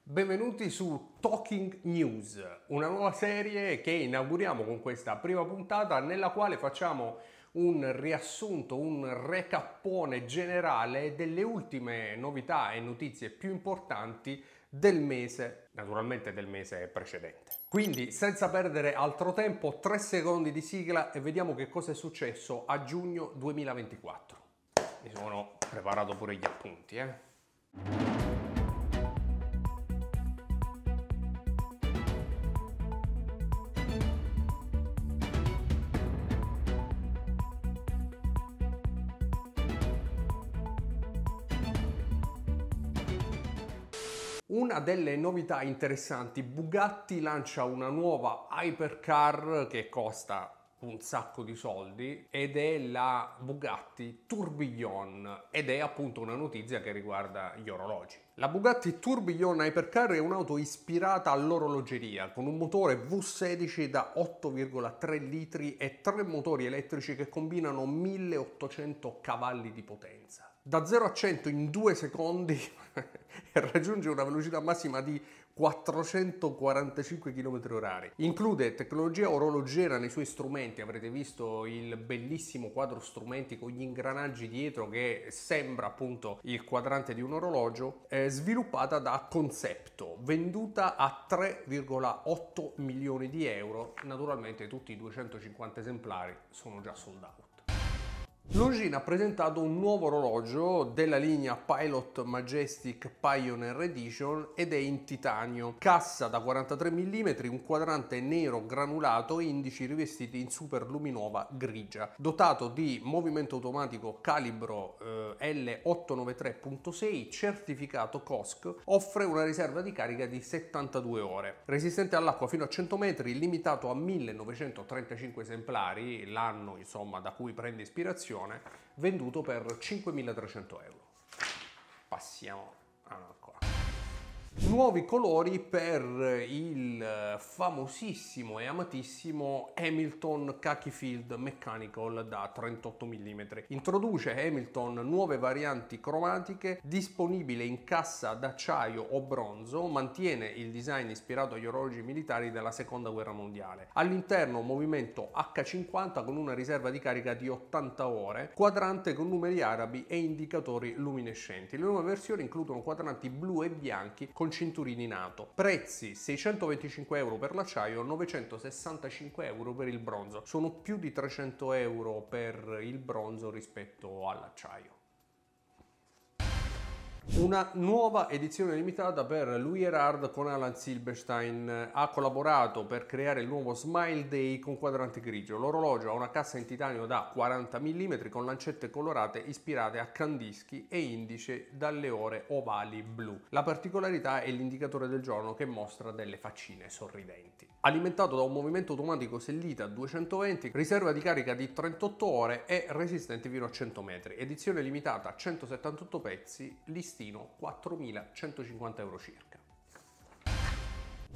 Benvenuti su Talking News, una nuova serie che inauguriamo con questa prima puntata nella quale facciamo un riassunto, un recappone generale delle ultime novità e notizie più importanti del mese, naturalmente del mese precedente. Quindi, senza perdere altro tempo, 3 secondi di sigla e vediamo che cosa è successo a giugno 2024. Mi sono preparato pure gli appunti, Una delle novità interessanti, Bugatti lancia una nuova hypercar che costa un sacco di soldi ed è la Bugatti Tourbillon ed è appunto una notizia che riguarda gli orologi. La Bugatti Tourbillon Hypercar è un'auto ispirata all'orologeria con un motore V16 da 8,3 litri e 3 motori elettrici che combinano 1800 cavalli di potenza. Da 0 a 100 in 2 secondi e raggiunge una velocità massima di 445 km/h. Include tecnologia orologera nei suoi strumenti, avrete visto il bellissimo quadro strumenti con gli ingranaggi dietro che sembra appunto il quadrante di un orologio, sviluppata da Concepto, venduta a 3,8 milioni di euro. Naturalmente tutti i 250 esemplari sono già sold out. Longines ha presentato un nuovo orologio della linea Pilot Majestic Pioneer Edition ed è in titanio, cassa da 43 mm, un quadrante nero granulato e indici rivestiti in super luminova grigia, dotato di movimento automatico calibro L893.6, certificato COSC, offre una riserva di carica di 72 ore, resistente all'acqua fino a 100 metri, limitato a 1935 esemplari, l'anno insomma da cui prende ispirazione, venduto per 5.300 euro. Passiamo qua. Nuovi colori per il famosissimo e amatissimo Hamilton Khaki Field Mechanical da 38 mm. Introduce Hamilton nuove varianti cromatiche, disponibile in cassa d'acciaio o bronzo, mantiene il design ispirato agli orologi militari della seconda guerra mondiale. All'interno movimento H50 con una riserva di carica di 80 ore, quadrante con numeri arabi e indicatori luminescenti. Le nuove versioni includono quadranti blu e bianchi con cinturini NATO. Prezzi 625 euro per l'acciaio, 965 euro per il bronzo. Sono più di 300 euro per il bronzo rispetto all'acciaio. Una nuova edizione limitata per Louis Erhard con Alan Silberstein. Ha collaborato per creare il nuovo Smile Day con quadrante grigio. L'orologio ha una cassa in titanio da 40 mm con lancette colorate ispirate a Kandinsky e indice dalle ore ovali blu. La particolarità è l'indicatore del giorno che mostra delle faccine sorridenti. Alimentato da un movimento automatico Sellita 220, riserva di carica di 38 ore e resistente fino a 100 metri. Edizione limitata a 178 pezzi, listino 4.150 euro circa.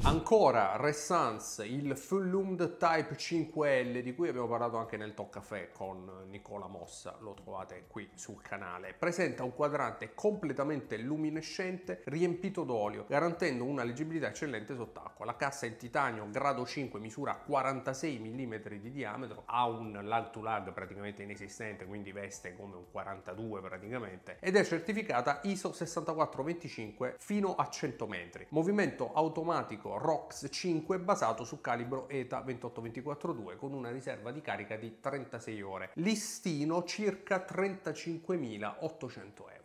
Ancora Ressance, il Full Lumed Type 5L di cui abbiamo parlato anche nel Talk Café con Nicola Mossa, lo trovate qui sul canale. Presenta un quadrante completamente luminescente riempito d'olio, garantendo una leggibilità eccellente sott'acqua. La cassa in titanio grado 5 misura 46 mm di diametro, ha un lag to lag praticamente inesistente, quindi veste come un 42 praticamente, ed è certificata ISO 6425 fino a 100 metri. Movimento automatico ROX 5 basato su calibro ETA 28242 con una riserva di carica di 36 ore. Listino circa 35.800 euro.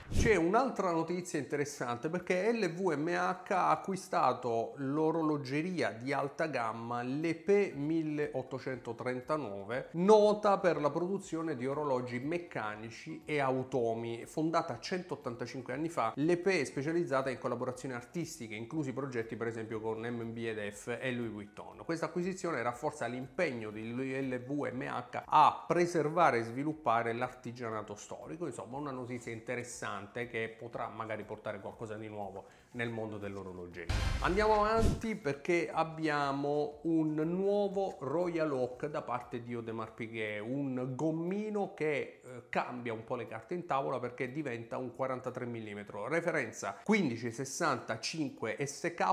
C'è un'altra notizia interessante perché LVMH ha acquistato l'orologeria di alta gamma l'EP 1839, nota per la produzione di orologi meccanici e automi. Fondata 185 anni fa, l'EP è specializzata in collaborazioni artistiche, inclusi progetti per esempio con MB&F e Louis Vuitton. Questa acquisizione rafforza l'impegno di LVMH a preservare e sviluppare l'artigianato storico, insomma una notizia interessante interessante che potrà magari portare qualcosa di nuovo nel mondo dell'orologeria. Andiamo avanti perché abbiamo un nuovo Royal Oak da parte di Audemars Piguet, un gommino che cambia un po' le carte in tavola perché diventa un 43 mm, referenza 1565 SK,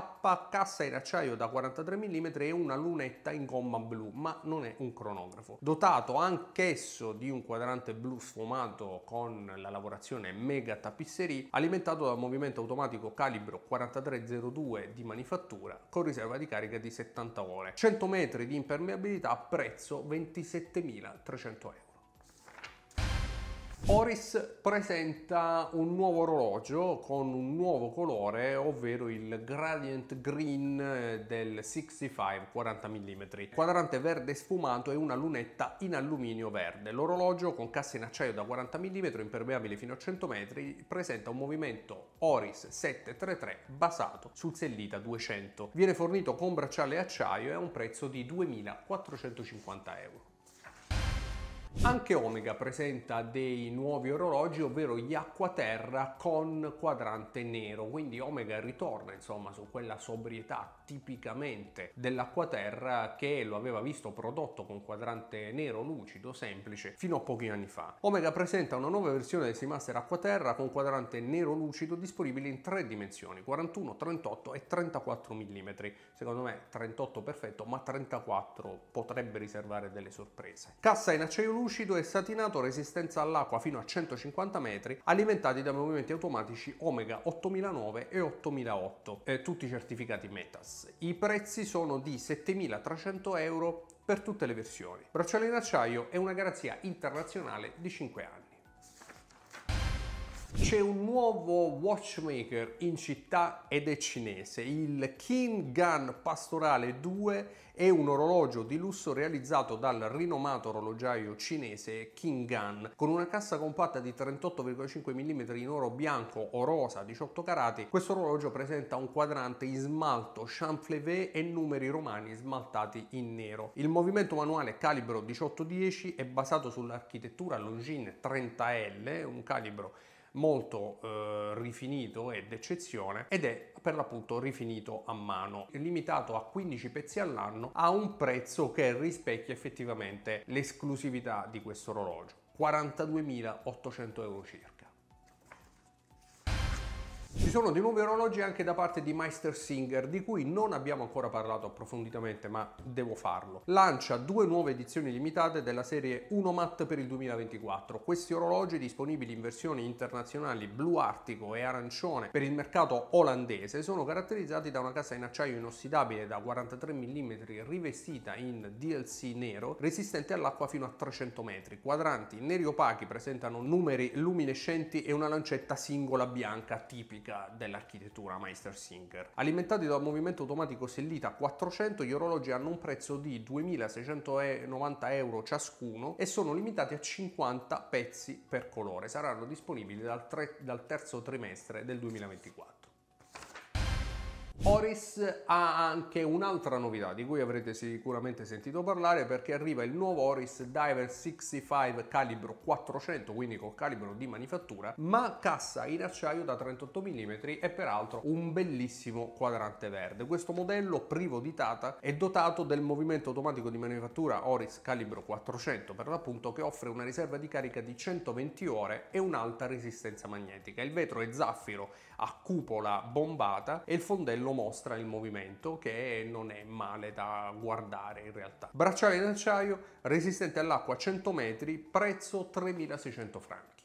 cassa in acciaio da 43 mm e una lunetta in gomma blu, ma non è un cronografo. Dotato anch'esso di un quadrante blu sfumato con la lavorazione mega tapisserie, alimentato dal movimento automatico calibro 4302 di manifattura con riserva di carica di 70 ore, 100 metri di impermeabilità, prezzo 27.300 euro. Oris presenta un nuovo orologio con un nuovo colore, ovvero il Gradient Green del 65 40 mm, quadrante verde sfumato e una lunetta in alluminio verde. L'orologio, con cassa in acciaio da 40 mm, impermeabile fino a 100 metri, presenta un movimento Oris 733 basato sul Sellita 200. Viene fornito con bracciale acciaio e ha un prezzo di 2.450 euro. Anche Omega presenta dei nuovi orologi, ovvero gli Aquaterra con quadrante nero, quindi Omega ritorna insomma su quella sobrietà tipicamente dell'Acquaterra che lo aveva visto prodotto con quadrante nero lucido semplice fino a pochi anni fa. Omega presenta una nuova versione del Seamaster Aquaterra con quadrante nero lucido disponibile in 3 dimensioni, 41, 38 e 34 mm. Secondo me 38 perfetto, ma 34 potrebbe riservare delle sorprese. Cassa in acciaio lucido e satinato, resistenza all'acqua fino a 150 metri, alimentati da movimenti automatici Omega 8009 e 8008, tutti certificati METAS. I prezzi sono di 7.300 euro per tutte le versioni. Bracciale in acciaio e una garanzia internazionale di 5 anni. C'è un nuovo watchmaker in città ed è cinese. Il Qin Gan Pastorale 2 è un orologio di lusso realizzato dal rinomato orologiaio cinese Qin Gan. Con una cassa compatta di 38,5 mm in oro bianco o rosa 18 carati, questo orologio presenta un quadrante in smalto Champflevé e numeri romani smaltati in nero. Il movimento manuale calibro 1810 è basato sull'architettura Longines 30L, un calibro molto rifinito ed d'eccezione, ed è per l'appunto rifinito a mano, limitato a 15 pezzi all'anno, a un prezzo che rispecchia effettivamente l'esclusività di questo orologio, 42.800 euro circa. Ci sono dei nuovi orologi anche da parte di Meister Singer, di cui non abbiamo ancora parlato approfonditamente, ma devo farlo. Lancia 2 nuove edizioni limitate della serie Unomat per il 2024. Questi orologi, disponibili in versioni internazionali blu artico e arancione per il mercato olandese, sono caratterizzati da una cassa in acciaio inossidabile da 43 mm rivestita in DLC nero, resistente all'acqua fino a 300 metri. Quadranti neri opachi presentano numeri luminescenti e una lancetta singola bianca tipica dell'architettura Meister Singer. Alimentati dal movimento automatico Sellita 400, gli orologi hanno un prezzo di 2.690 euro ciascuno e sono limitati a 50 pezzi per colore. Saranno disponibili dal terzo trimestre del 2024. Oris ha anche un'altra novità di cui avrete sicuramente sentito parlare, perché arriva il nuovo Oris Diver 65 calibro 400, quindi col calibro di manifattura, ma cassa in acciaio da 38 mm e peraltro un bellissimo quadrante verde. Questo modello privo di tata è dotato del movimento automatico di manifattura Oris calibro 400 per l'appunto, che offre una riserva di carica di 120 ore e un'alta resistenza magnetica. Il vetro è zaffiro a cupola bombata e il fondello mostra il movimento, che non è male da guardare in realtà. Bracciale in acciaio, resistente all'acqua 100 metri, prezzo 3.600 franchi.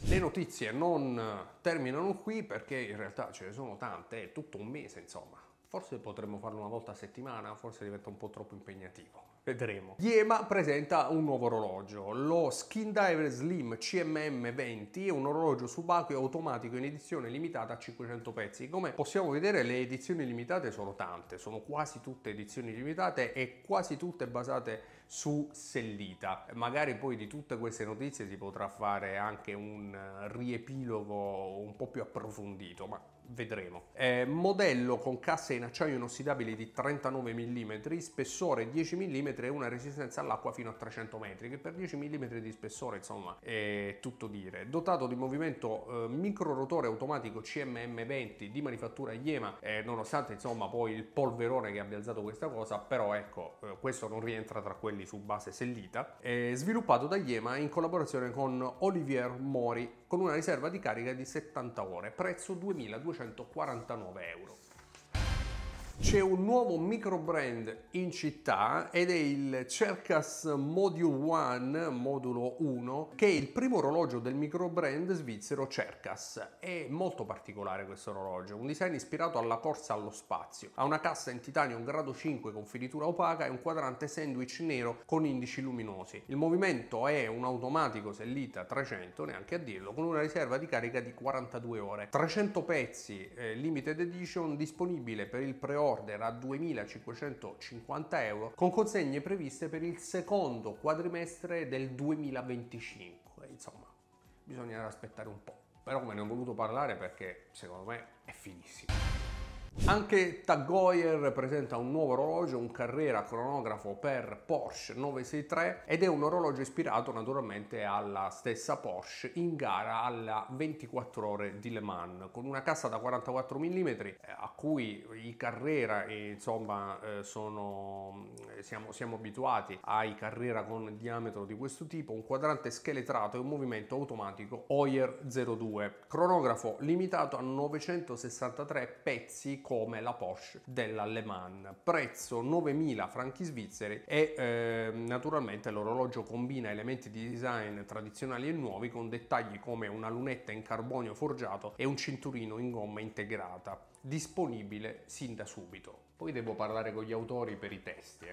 Le notizie non terminano qui, perché in realtà ce ne sono tante, è tutto un mese insomma. Forse potremmo farlo una volta a settimana, forse diventa un po' troppo impegnativo. Vedremo. Yema presenta un nuovo orologio. Lo Skin Diver Slim CMM 20 è un orologio subacqueo automatico in edizione limitata a 500 pezzi. Come possiamo vedere, le edizioni limitate sono tante, sono quasi tutte edizioni limitate e quasi tutte basate su Sellita. Magari poi di tutte queste notizie si potrà fare anche un riepilogo un po' più approfondito, ma vedremo. Modello con casse in acciaio inossidabili di 39 mm, spessore 10 mm e una resistenza all'acqua fino a 300 metri, che per 10 mm di spessore insomma è tutto dire. Dotato di movimento microrotore automatico CMM20 di manifattura Yema, nonostante insomma poi il polverone che abbia alzato questa cosa, però ecco, questo non rientra tra quelli su base Sellita. Sviluppato da Yema in collaborazione con Olivier Mori, con una riserva di carica di 70 ore, prezzo 2.249 euro. C'è un nuovo micro brand in città ed è il Cercas Module 1, modulo 1, che è il primo orologio del micro brand svizzero Cercas. È molto particolare questo orologio, un design ispirato alla corsa allo spazio. Ha una cassa in titanio grado 5 con finitura opaca e un quadrante sandwich nero con indici luminosi. Il movimento è un automatico Sellita 300, neanche a dirlo, con una riserva di carica di 42 ore. 300 pezzi, limited edition, disponibile per il pre-order a 2.550 euro, con consegne previste per il secondo quadrimestre del 2025. Insomma, bisognerà aspettare un po', però me ne ho voluto parlare perché secondo me è fighissimo. Anche TAG Heuer presenta un nuovo orologio, un Carrera cronografo per Porsche 963, ed è un orologio ispirato naturalmente alla stessa Porsche in gara alla 24 ore di Le Mans, con una cassa da 44 mm a cui i Carrera insomma siamo abituati ai Carrera con diametro di questo tipo, un quadrante scheletrato e un movimento automatico Heuer 02, cronografo limitato a 963 pezzi come la Porsche della Le Mans, prezzo 9.000 franchi svizzeri e naturalmente l'orologio combina elementi di design tradizionali e nuovi con dettagli come una lunetta in carbonio forgiato e un cinturino in gomma integrata, disponibile sin da subito. Poi devo parlare con gli autori per i testi.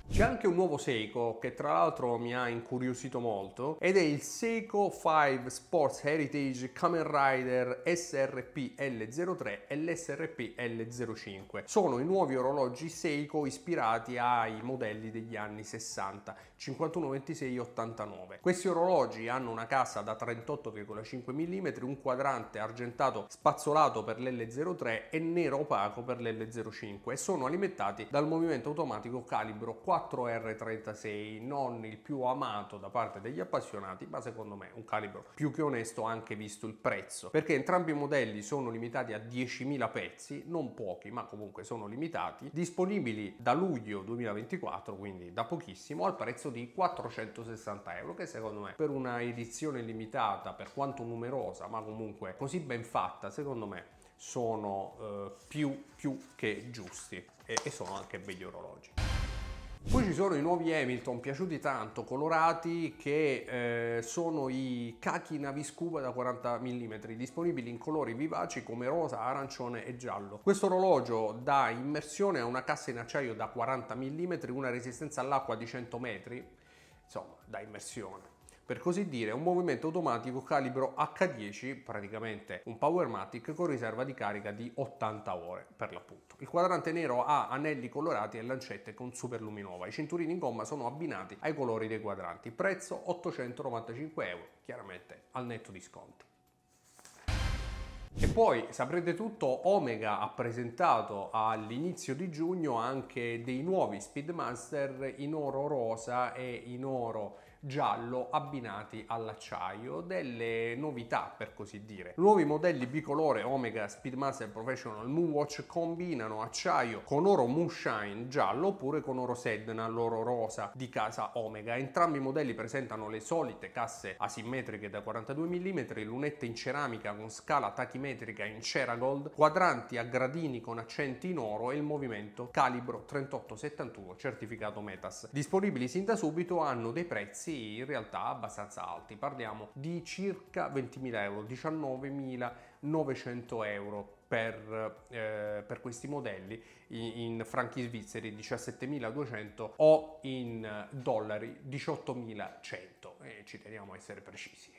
C'è anche un nuovo Seiko che tra l'altro mi ha incuriosito molto ed è il Seiko 5 Sports Heritage Kamen Rider SRP L03 e l'SRP L05. Sono i nuovi orologi Seiko ispirati ai modelli degli anni 60, 51, 26 e 89. Questi orologi hanno una cassa da 38,5 mm, un quadrante argentato spazzolato per l'L03 e nero opaco per l'L05 e sono alimentati dal movimento automatico calibro 4R36, non il più amato da parte degli appassionati, ma secondo me un calibro più che onesto anche visto il prezzo, perché entrambi i modelli sono limitati a 10.000 pezzi, non pochi ma comunque sono limitati, disponibili da luglio 2024, quindi da pochissimo, al prezzo di 460 euro, che secondo me per una edizione limitata, per quanto numerosa ma comunque così ben fatta, secondo me sono più che giusti e sono anche begli orologi. Poi ci sono i nuovi Hamilton, piaciuti tanto, colorati, che sono i Kaki Naviscuba da 40 mm, disponibili in colori vivaci come rosa, arancione e giallo. Questo orologio da immersione ha una cassa in acciaio da 40 mm, una resistenza all'acqua di 100 metri, insomma, da immersione. Per così dire, un movimento automatico calibro H10, praticamente un Powermatic con riserva di carica di 80 ore per l'appunto. Il quadrante nero ha anelli colorati e lancette con superluminova. I cinturini in gomma sono abbinati ai colori dei quadranti. Prezzo 895 euro, chiaramente al netto di sconti. E poi, saprete tutto, Omega ha presentato all'inizio di giugno anche dei nuovi Speedmaster in oro rosa e in oro giallo abbinati all'acciaio, delle novità per così dire. Nuovi modelli bicolore Omega Speedmaster Professional Moonwatch combinano acciaio con oro Moonshine giallo oppure con oro Sedna, l'oro rosa di casa Omega. Entrambi i modelli presentano le solite casse asimmetriche da 42 mm, lunette in ceramica con scala tachimetrica in Ceragold, quadranti a gradini con accenti in oro e il movimento calibro 3871 certificato Metas. Disponibili sin da subito, hanno dei prezzi in realtà abbastanza alti, parliamo di circa 20.000 euro, 19.900 euro per questi modelli, in franchi svizzeri 17.200 o in dollari 18.100, e ci teniamo a essere precisi.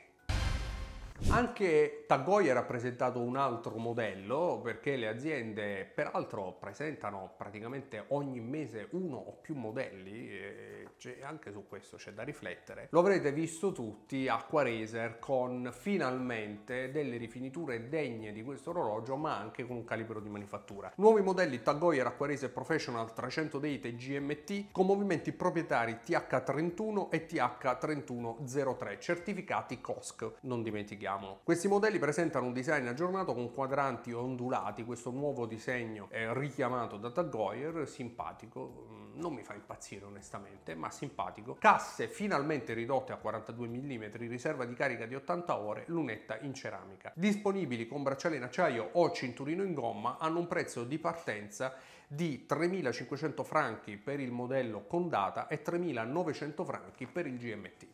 Anche Tag Heuer ha presentato un altro modello, perché le aziende peraltro presentano praticamente ogni mese uno o più modelli, e anche su questo c'è da riflettere. Lo avrete visto tutti, Aquaracer, con finalmente delle rifiniture degne di questo orologio, ma anche con un calibro di manifattura. Nuovi modelli Tag Heuer Aquaracer Professional 300 Date GMT con movimenti proprietari TH31 e TH3103, certificati COSC, non dimentichiamo. Questi modelli presentano un design aggiornato con quadranti ondulati, questo nuovo disegno è richiamato da Tag Heuer, simpatico, non mi fa impazzire onestamente, ma simpatico. Casse finalmente ridotte a 42 mm, riserva di carica di 80 ore, lunetta in ceramica. Disponibili con bracciale in acciaio o cinturino in gomma, hanno un prezzo di partenza di 3.500 franchi per il modello con data e 3.900 franchi per il GMT.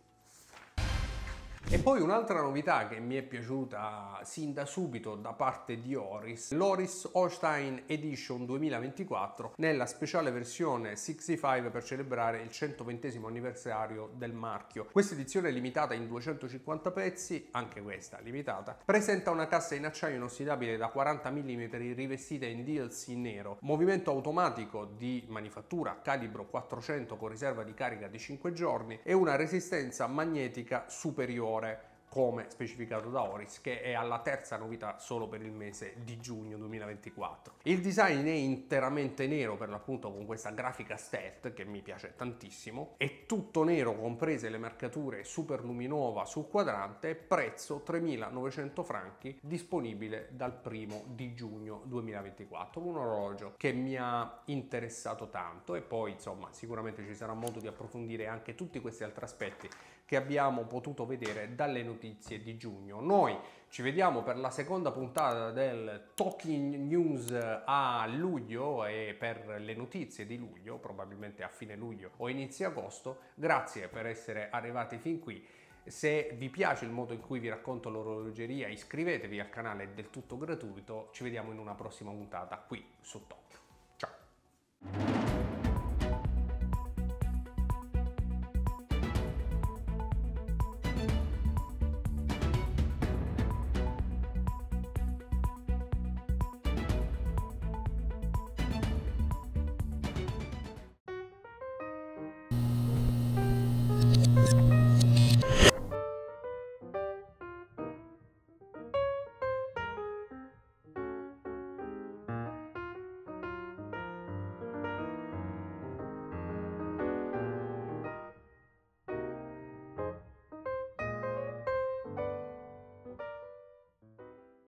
E poi un'altra novità che mi è piaciuta sin da subito da parte di Oris, l'Oris Holstein Edition 2024 nella speciale versione 65 per celebrare il 120° anniversario del marchio. Questa edizione limitata in 250 pezzi, anche questa limitata, presenta una cassa in acciaio inossidabile da 40 mm rivestita in DLC nero, movimento automatico di manifattura calibro 400 con riserva di carica di 5 giorni e una resistenza magnetica superiore, come specificato da Oris, che è alla terza novità solo per il mese di giugno 2024. Il design è interamente nero, per l'appunto con questa grafica stealth che mi piace tantissimo, è tutto nero comprese le marcature super luminova sul quadrante, prezzo 3.900 franchi, disponibile dal 1° di giugno 2024. Un orologio che mi ha interessato tanto, e poi insomma sicuramente ci sarà modo di approfondire anche tutti questi altri aspetti che abbiamo potuto vedere dalle notizie di giugno. Noi ci vediamo per la seconda puntata del Talking News a luglio e per le notizie di luglio, probabilmente a fine luglio o inizio agosto. Grazie per essere arrivati fin qui. Se vi piace il modo in cui vi racconto l'orologeria, iscrivetevi al canale, è del tutto gratuito. Ci vediamo in una prossima puntata qui su Tokyo. Ciao!